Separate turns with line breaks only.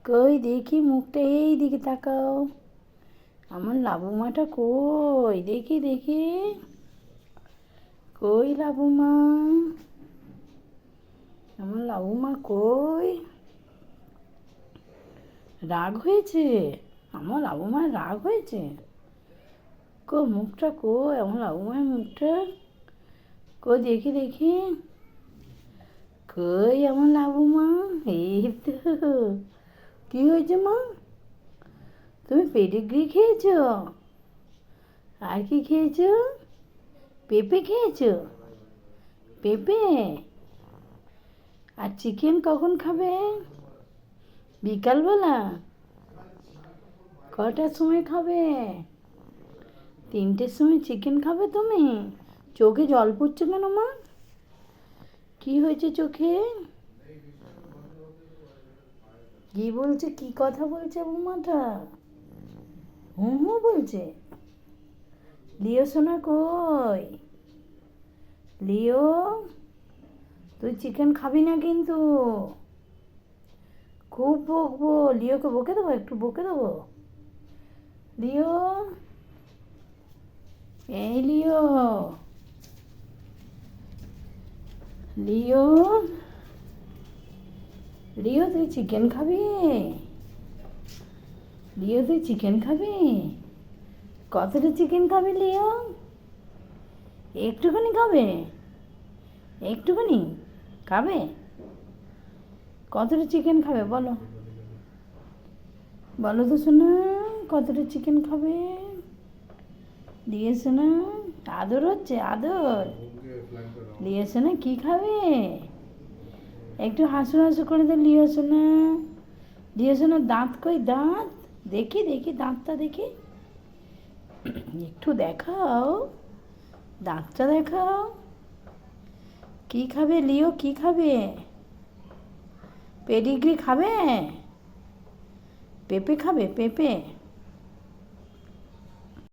কই দেখি মুখটা, এই দিকে তাকাও। আমার লাবুমাটা কই, দেখি দেখি। কই লাবুমা, আমার লাবুমা কই? রাগ হয়েছে? আমার লাবুমার রাগ হয়েছে? মুখটা কই আমার লাবুমার মুখটা? কই দেখি দেখি। কই আমার লাবুমা? এই তো। কি হয়েছে মা? তুমি পেডিগ্রি খেয়েছো? আর কি খেয়েছো? পেঁপে খেয়েছো? পেঁপে? আর চিকেন কখন খাবে? বিকালবেলা? কটার সময় খাবে? 3টের সময় চিকেন খাবে তুমি? চোখে জল পড়ছে কেন মা? কি হয়েছে চোখে? কি বলছে, কি কথা বলছে বৌমাটা? হুঁ হুঁ বলছে? লিও সোনা কই? লিও, তুই চিকেন খাবি না কিন্তু। খুব বকবো। লিওকে বকে দেবো, একটু বকে দেবো। লিও, এই লিও, লিও, লিও তুই চিকেন খাবি? লিও তুই চিকেন খাবি? কতটা চিকেন খাবি লিও? একটুখানি খাবে? একটুখানি খাবে? কতটা চিকেন খাবে বলো? বলো তো শোনা, কতটা চিকেন খাবে? দিয়েছে না? আদর হচ্ছে, আদর। দিয়েছে না? কি খাবে? একটু হাসু হাসু করে দে লিও সোনা। লিও সোনা দাঁত কই, দাঁত দেখি দেখি, দাঁতটা দেখি। একটু দেখাও, দাঁতটা দেখাও। কি খাবে লিও, কি খাবে? পেডিগ্রি খাবে? পেঁপে খাবে, পেঁপে?